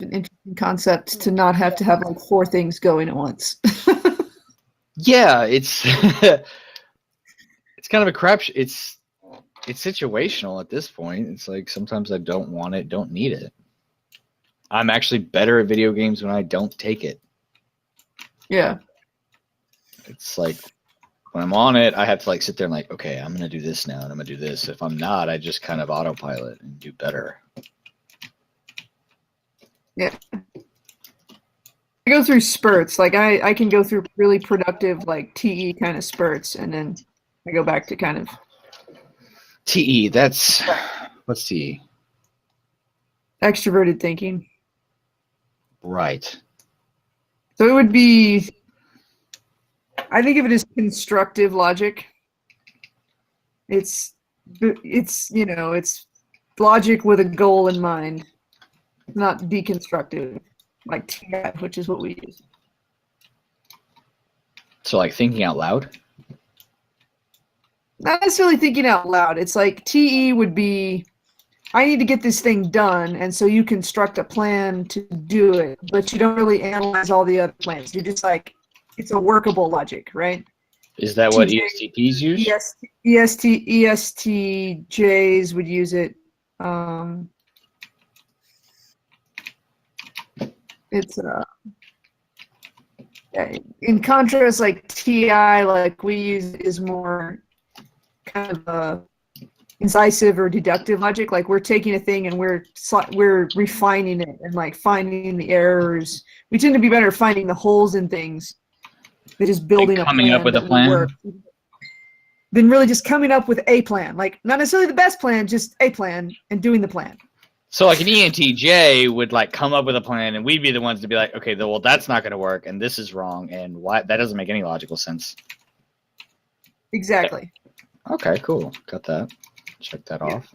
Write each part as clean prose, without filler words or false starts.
an interesting concept to not have to have like four things going at once. Yeah, it's it's kind of a crap. It's situational at this point. It's like sometimes I don't want it, don't need it. I'm actually better at video games when I don't take it. Yeah. It's like when I'm on it, I have to like sit there and like, okay, I'm gonna do this now, and I'm gonna do this. If I'm not, I just kind of autopilot and do better. Yeah. I go through spurts. Like I can go through really productive like TE kind of spurts, and then I go back to kind of TE. That's what's TE? extroverted thinking. Right. So it would be, I think of it as constructive logic. It's it's logic with a goal in mind, not deconstructive, like TI, which is what we use. So like thinking out loud? Not necessarily thinking out loud. It's like TE would be, I need to get this thing done, and so you construct a plan to do it, but you don't really analyze all the other plans. You're just like, it's a workable logic, right? Is that what ESTPs use? ESTJs would use it. It's in contrast, like TI, like we use is more kind of incisive or deductive logic. Like we're taking a thing and we're refining it and like finding the errors. We tend to be better at finding the holes in things than just building like coming a plan up with a that plan will work. Than really just coming up with a plan. Like not necessarily the best plan, just a plan and doing the plan. So like an ENTJ would like come up with a plan, and we'd be the ones to be like, okay, well that's not going to work, and this is wrong, and why that doesn't make any logical sense. Exactly. Okay, cool. Got that. Check that off.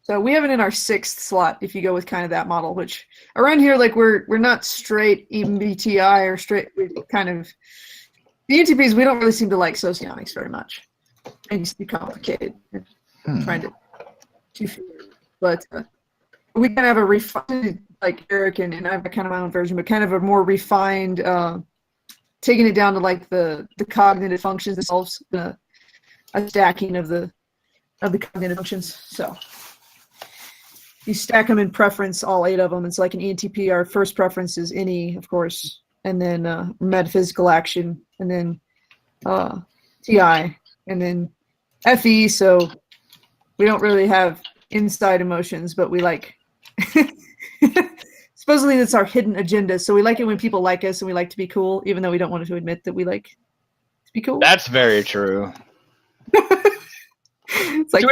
So we have it in our 6th slot if you go with kind of that model, which around here, like we're not straight MBTI or straight, we kind of, the ENTPs, we don't really seem to like socionics very much. It used to be complicated. Trying to but we kind of have a refined, like Eric and I have kind of my own version, but kind of a more refined, taking it down to like the cognitive functions themselves, a stacking of the cognitive functions. So you stack them in preference, all 8 of them. It's like an ENTP. Our first preference is NE, of course, and then metaphysical action, and then TI, and then FE. So we don't really have inside emotions, but we like supposedly that's our hidden agenda. So we like it when people like us, and we like to be cool, even though we don't want to admit that we like to be cool. That's very true. It's like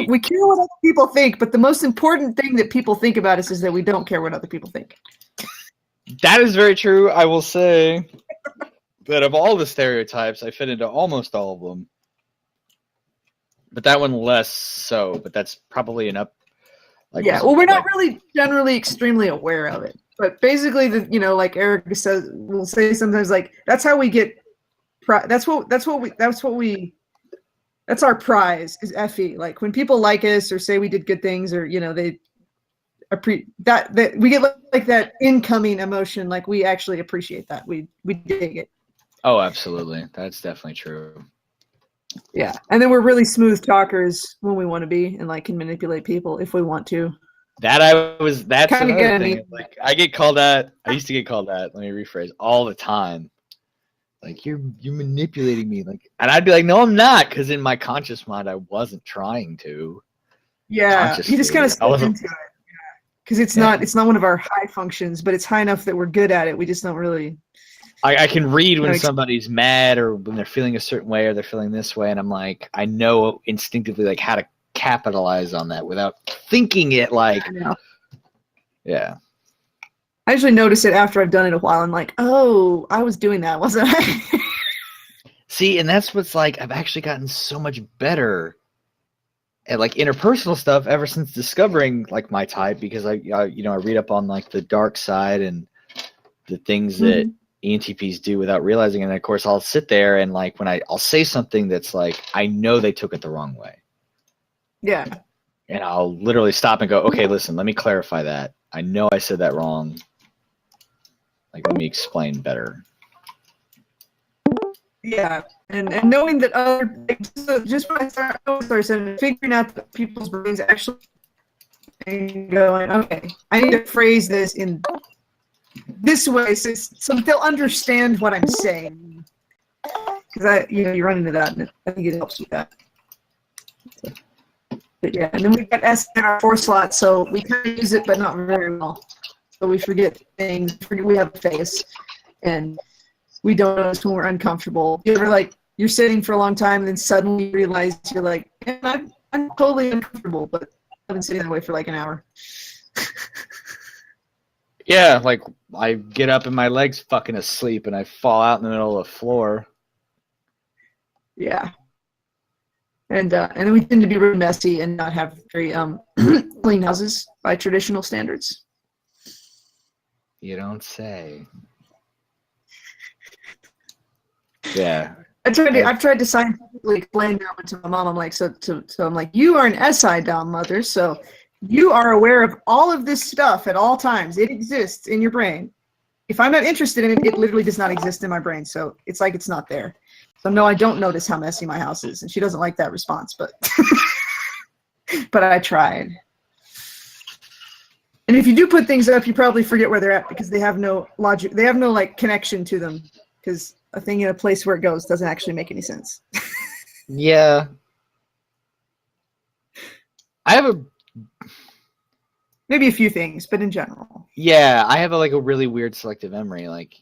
we care what other people think, but the most important thing that people think about us is that we don't care what other people think. That is very true. I will say that of all the stereotypes, I fit into almost all of them. But that one less so, but that's probably an up. Like, yeah, well, we're not really generally extremely aware of it. But basically, like Eric says, we'll say sometimes like, that's how we get, that's our prize is FE. Like when people like us or say we did good things, or they that we get like that incoming emotion. Like we actually appreciate that. We dig it. Oh, absolutely. That's definitely true. Yeah, and then we're really smooth talkers when we want to be, and like can manipulate people if we want to. That's another thing. Like I get called that. I used to get called that. Let me rephrase. All the time. Like you're manipulating me, like, and I'd be like, no, I'm not, because in my conscious mind, I wasn't trying to. Yeah, you just kind of slip into it, because it's not one of our high functions, but it's high enough that we're good at it. We just don't really. I can read when somebody's mad, or when they're feeling a certain way, or they're feeling this way, and I'm like, I know instinctively like how to capitalize on that without thinking it. Like, yeah. I usually notice it after I've done it a while. I'm like, oh, I was doing that, wasn't I? See, and that's what's like, I've actually gotten so much better at like interpersonal stuff ever since discovering like my type, because I read up on like the dark side and the things that ENTPs do without realizing. And of course I'll sit there and like when I'll say something that's like, I know they took it the wrong way. Yeah. And I'll literally stop and go, okay, listen, let me clarify that. I know I said that wrong. Like, let me explain better. Yeah, and knowing that just when I started figuring out that people's brains actually and going, okay, I need to phrase this in this way so they'll understand what I'm saying. Because you run into that, and I think it helps with that. But yeah, and then we've got S in our 4 slot, so we kind of use it, but not very well. So we forget things. We have a face, and we don't notice when we're uncomfortable. You ever you're sitting for a long time, and then suddenly you realize you're like, I'm totally uncomfortable, but I've been sitting that way for like an hour. Yeah, like I get up and my leg's fucking asleep, and I fall out in the middle of the floor. Yeah. And then we tend to be really messy and not have very clean houses by traditional standards. You don't say. Yeah. I've tried to scientifically explain that to my mom. I'm like, so I'm like, you are an SI dom, mother, so you are aware of all of this stuff at all times. It exists in your brain. If I'm not interested in it, it literally does not exist in my brain. So it's like it's not there. So no, I don't notice how messy my house is, and she doesn't like that response, but but I tried. And if you do put things up, you probably forget where they're at because they have no logic. They have no connection to them because a thing in a place where it goes doesn't actually make any sense. Yeah. I have maybe a few things, but in general. Yeah, I have a really weird selective memory. Like,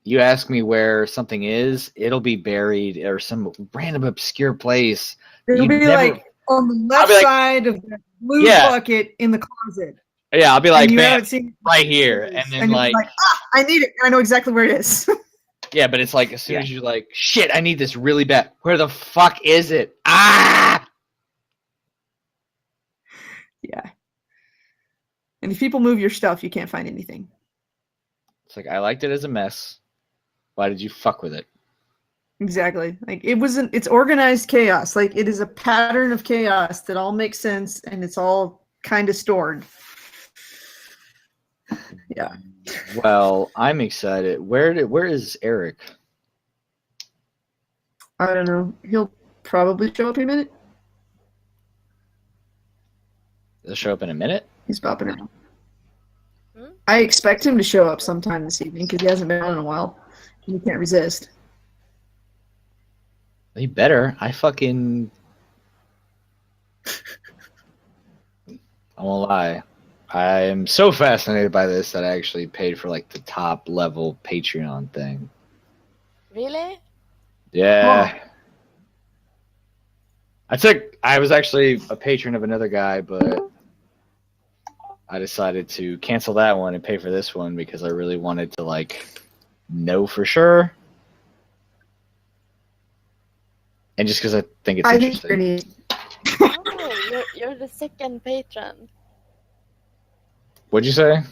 you ask me where something is, it'll be buried or some random obscure place. It'll be on the left side of the blue bucket in the closet. Yeah, I'll be like, you bam, right here. And then I need it. I know exactly where it is. Yeah, but it's like as soon as you're like, shit, I need this really bad. Where the fuck is it? Ah! Yeah. And if people move your stuff, you can't find anything. It's like, I liked it as a mess. Why did you fuck with it? Exactly. It's organized chaos. It is a pattern of chaos that all makes sense and it's all kind of stored. Yeah. Well, I'm excited. Where is Eric? I don't know. He'll probably show up in a minute. He'll show up in a minute? He's popping around. I expect him to show up sometime this evening because he hasn't been on in a while. And he can't resist. He better. I won't lie. I am so fascinated by this that I actually paid for the top level Patreon thing. Really? Yeah. I was actually a patron of another guy, but I decided to cancel that one and pay for this one because I really wanted to know for sure. And just because I think it's interesting. Oh, you're the second patron. What'd you say?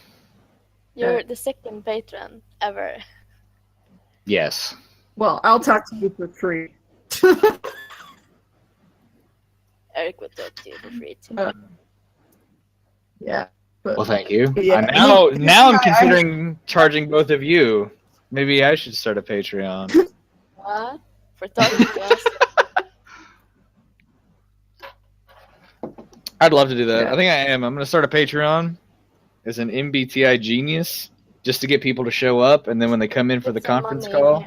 You're the second patron ever. Yes. Well, I'll talk to you for free. Eric would talk to you for free too. Yeah. Well, thank you. Yeah. Now I'm considering charging both of you. Maybe I should start a Patreon. What? For talking to us? I'd love to do that. Yeah. I think I am. I'm going to start a Patreon as an MBTI genius just to get people to show up. And then when they come in for the conference call,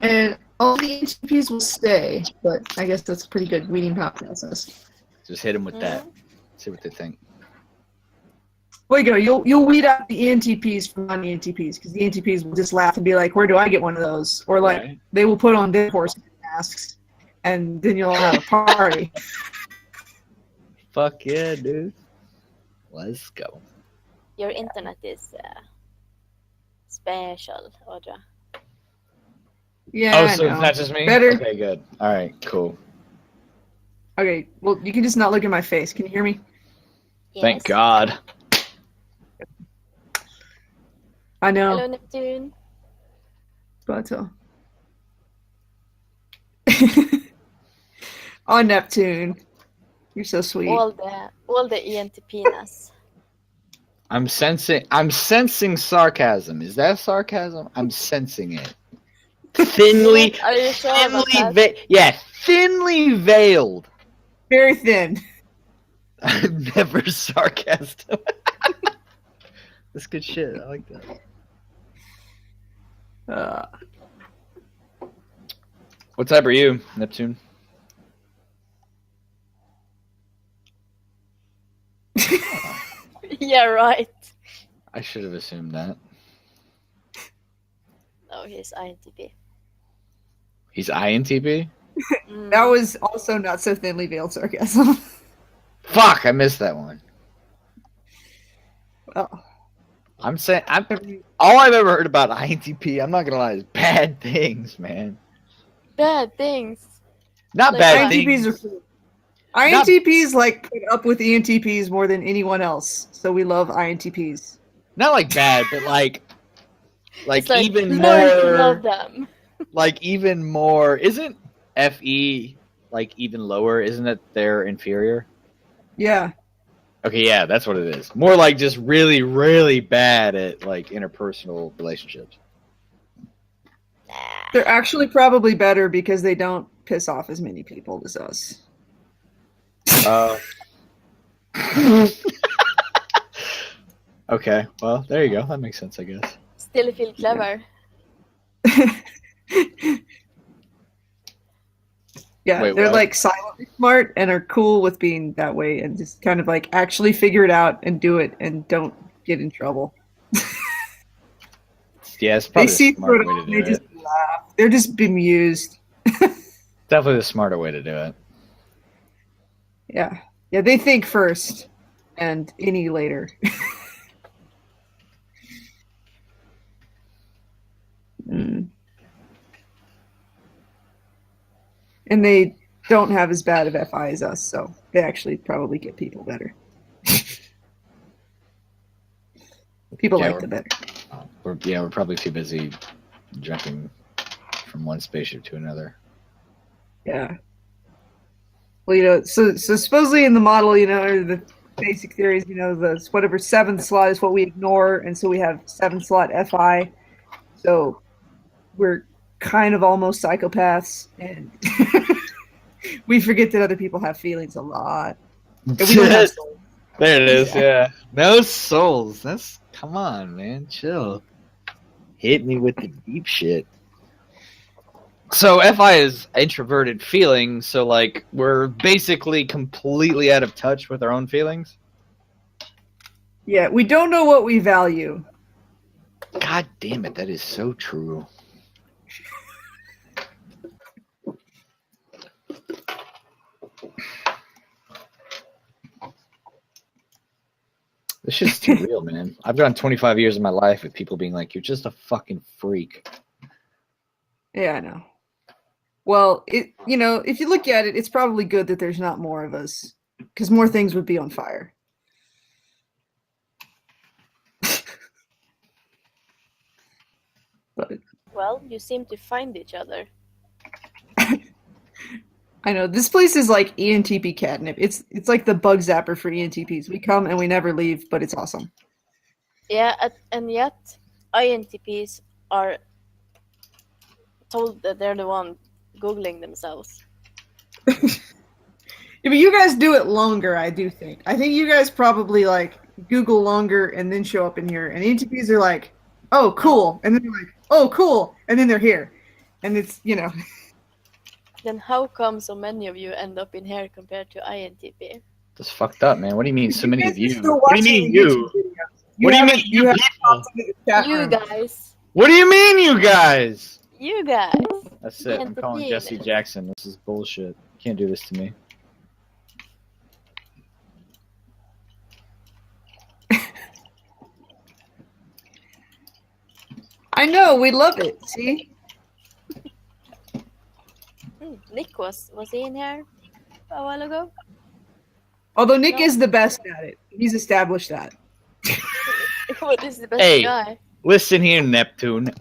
and all the HTTPs will stay, but I guess that's a pretty good weeding out process. just hit them with that. See what they think. Well, you'll weed out the ENTPs from non-ENTPs because the ENTPs will just laugh and be like, "Where do I get one of those?" Or Right. They will put on their horse masks, and then you'll have a party. Fuck yeah, dude. Let's go. Your internet is special, Audra. Yeah. Oh, so I know. it's not just me? Better. Okay, good. All right, cool. Okay. Well, you can just not look at my face. Can you hear me? Yes. Thank God. I know, Hello, Neptune. but on Neptune, you're so sweet. All the ENTP-ness. I'm sensing sarcasm. Is that sarcasm? I'm sensing it. Thinly, Are you sure about that? thinly veiled. Very thin. I'm never sarcastic. That's good shit. I like that. What type are you, Neptune? Yeah, right. I should have assumed that. No, he's INTP. He's INTP? That was also not so thinly veiled sarcasm. Fuck, I missed that one. Well, all I've ever heard about INTP, I'm not gonna lie, is bad things, man. Bad things. Not Like bad what? INTPs things. are cool. INTPs like put up with ENTPs more than anyone else, so we love INTPs. Not like bad, but like It's even learn to more. love them. Like even more. Isn't FE like even lower? Isn't it their inferior? Yeah. Okay, yeah, that's what it is. More like just really, really bad at like interpersonal relationships. They're actually probably better because they don't piss off as many people as us. Okay, well, there you go. That makes sense, I guess. Still feel clever. Yeah, Wait, they're what? like silently smart and are cool with being that way and just kind of like actually figure it out and do it and don't get in trouble. Yeah, it's They probably see the smart through it way all to and do they it. just laugh. They're just bemused. Definitely the smarter way to do it. Yeah. Yeah, they think first and any later. Mm. And they don't have as bad of FI as us, so they actually probably get people better. People Yeah, like them better. We're probably too busy jumping from one spaceship to another. Yeah. Well, so supposedly in the model, or the basic theories, the whatever seventh slot is what we ignore, and so we have 7-slot FI. So we're kind of almost psychopaths, and we forget that other people have feelings a lot. And we don't have souls. There it is, yeah. No souls. Come on, man. Chill. Hit me with the deep shit. So FI is introverted feeling, so like we're basically completely out of touch with our own feelings. Yeah, we don't know what we value. God damn it, that is so true. This shit's too real, man. I've gone 25 years of my life with people being like, "You're just a fucking freak." Yeah, I know. Well, if you look at it, it's probably good that there's not more of us, because more things would be on fire. But Well, you seem to find each other. I know this place is like ENTP catnip. It's like the bug zapper for ENTPs. We come and we never leave, but it's awesome. Yeah, and yet INTPs are told that they're the one Googling themselves. Yeah, but you guys do it longer, I do think. I think you guys probably like Google longer and then show up in here. And ENTPs are like, oh, cool. And then they're like, oh, cool. And then they're here. And it's, Then how come so many of you end up in here compared to INTP? That's fucked up, man. What do you mean, so many of you? Still What do you watching mean, YouTube you? videos. What do you mean, You have people? popped into the chat You room. guys. What do you mean, you guys? You guys. That's it. I'm calling Jesse Jackson. This is bullshit. You can't do this to me. I know, we love it. See? Nick was he in here a while ago? Although Nick No. is the best at it. He's established that. What is the best Hey. guy? Listen here, Neptune.